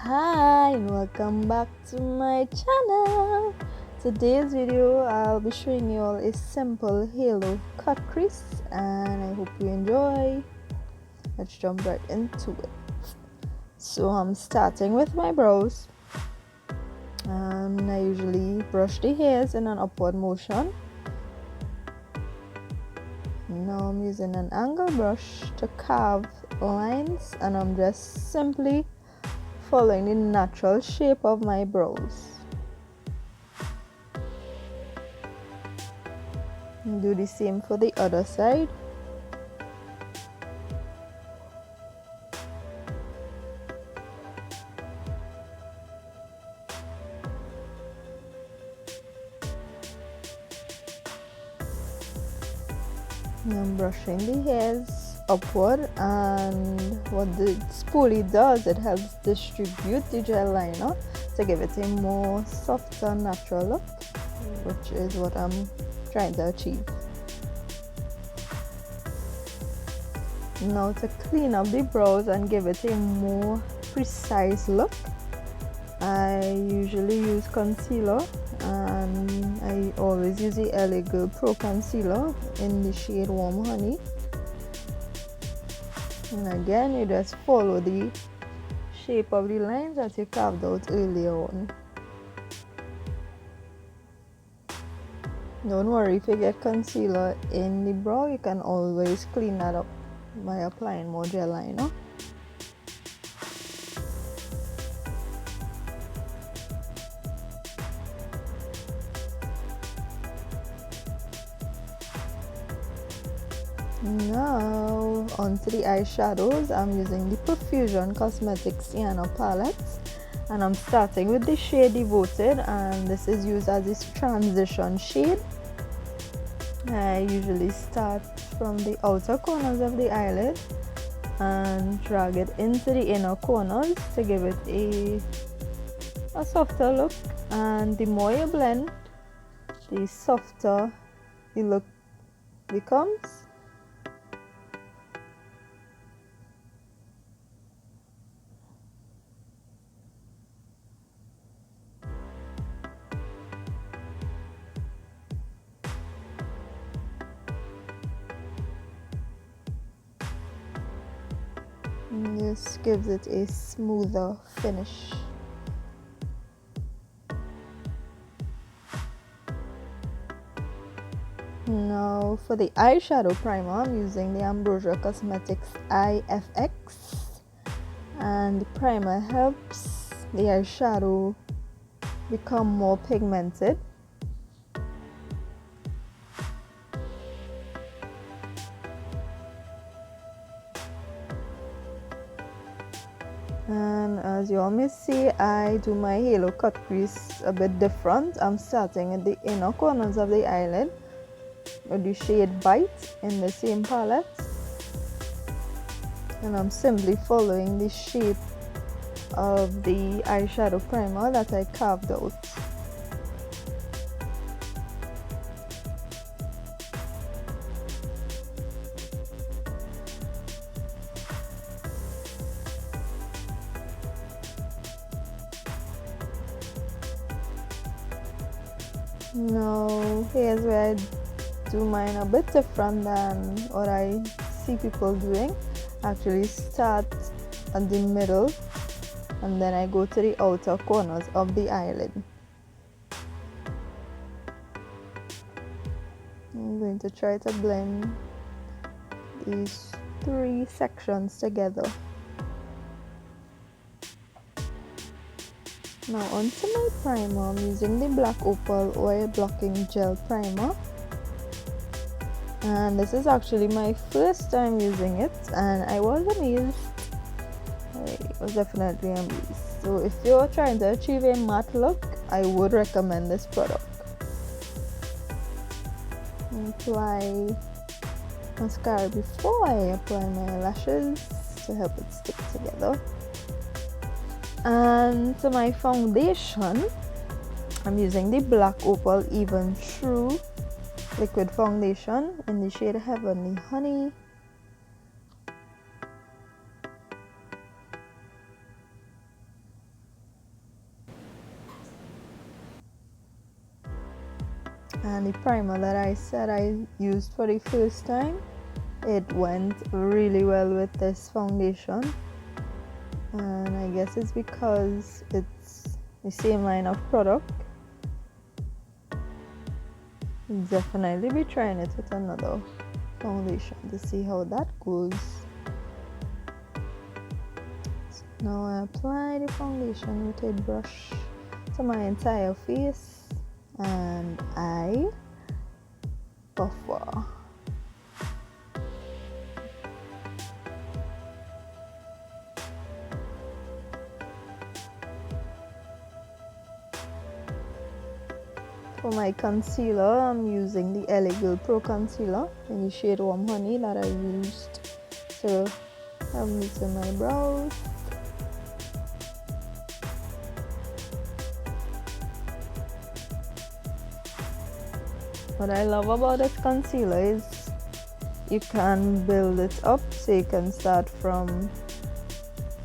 Hi and welcome back to my channel. Today's video I'll be showing you all a simple halo cut crease and I hope you enjoy. Let's jump right into it. So I'm starting with my brows and I usually brush the hairs in an upward motion. Now I'm using an angle brush to carve lines and I'm just simply following the natural shape of my brows. Do the same for the other side. I'm brushing the hairs upward, and what the spoolie does, it helps distribute the gel liner to give it a more softer, natural look, which is what I'm trying to achieve. Now to clean up the brows and give it a more precise look, I usually use concealer, and I always use the LACQUER Pro Concealer in the shade Warm Honey. And again, you just follow the shape of the lines that you carved out earlier on. Don't worry if you get concealer in the brow, you can always clean that up by applying more gel liner. Now onto the eyeshadows. I'm using the Profusion Cosmetics Sienna palettes and I'm starting with the shade Devoted, and this is used as this transition shade. I usually start from the outer corners of the eyelid and drag it into the inner corners to give it a softer look, and the more you blend, the softer the look becomes. And this gives it a smoother finish. Now for the eyeshadow primer, I'm using the Ambrosia Cosmetics IFX, and the primer helps the eyeshadow become more pigmented. And as you all may see, I do my halo cut crease a bit different. I'm starting at the inner corners of the eyelid with the shade Bite in the same palette, and I'm simply following the shape of the eyeshadow primer that I carved out. Now here's where I do mine a bit different than what I see people doing. I actually start at the middle and then I go to the outer corners of the eyelid. I'm going to try to blend these three sections together. Now onto my primer, I'm using the Black Opal Oil Blocking Gel Primer, and this is actually my first time using it and I was amazed. I was definitely amazed. So if you're trying to achieve a matte look, I would recommend this product. Apply mascara before I apply my lashes to help it stick together. And to my foundation, I'm using the Black Opal Even True Liquid Foundation in the shade Heavenly Honey. And the primer that I said I used for the first time, it went really well with this foundation, and I guess it's because it's the same line of product. Definitely be trying it with another foundation to see how that goes. So now I apply the foundation with a brush to my entire face, and I buffer. For my concealer, I'm using the LA Pro Concealer in the shade Warm Honey that I used to have this in my brows. What I love about this concealer is you can build it up, so you can start from,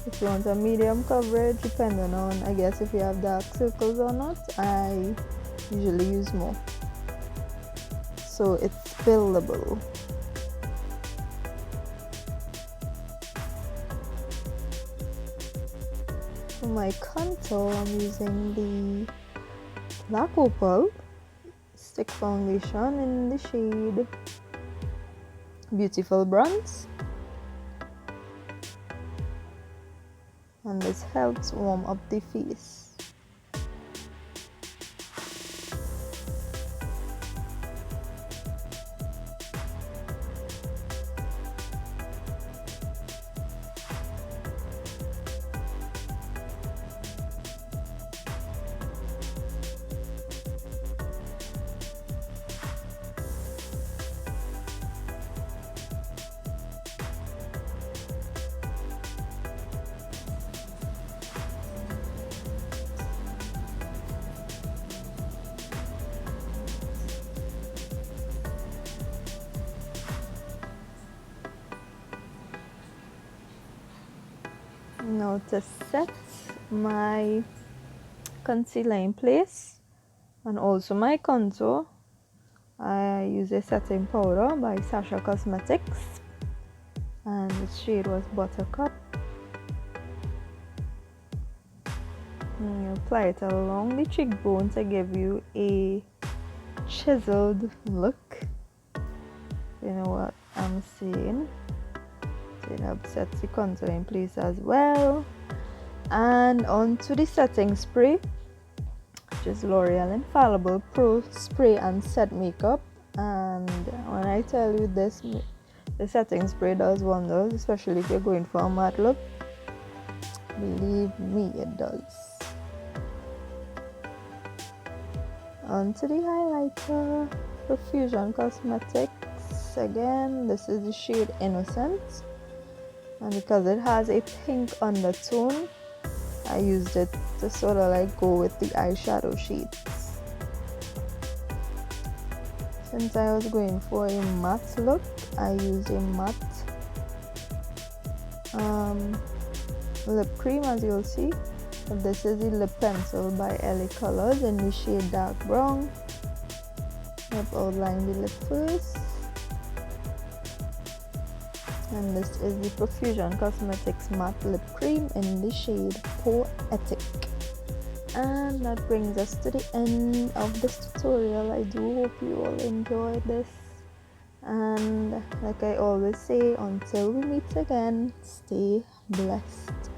if you want a medium coverage, depending on, I guess, if you have dark circles or not. I usually use more, so it's buildable. For my contour, I'm using the Black Opal Stick Foundation in the shade Beautiful Bronze, and this helps warm up the face. Now to set my concealer in place and also my contour, I use a setting powder by SACHA Cosmetics, and the shade was Buttercup. And you apply it along the cheekbone to give you a chiseled look. You know what I'm saying? It helps set the contour in place as well. And onto the setting spray, which is L'Oreal Infallible Pro Spray and Set Makeup. And when I tell you this, the setting spray does wonders, especially if you're going for a matte look. Believe me, it does. Onto the highlighter, Profusion Cosmetics. Again, this is the shade Innocent, and because it has a pink undertone, I used it to sort of like go with the eyeshadow shades. Since I was going for a matte look, I used a matte lip cream, as you'll see. But this is the lip pencil by LA Colors in the shade Dark Brown. I've outlined the lip first. And this is the Profusion Cosmetics Matte Lip Cream in the shade Poetic. And that brings us to the end of this tutorial. I do hope you all enjoyed this. And like I always say, until we meet again, stay blessed.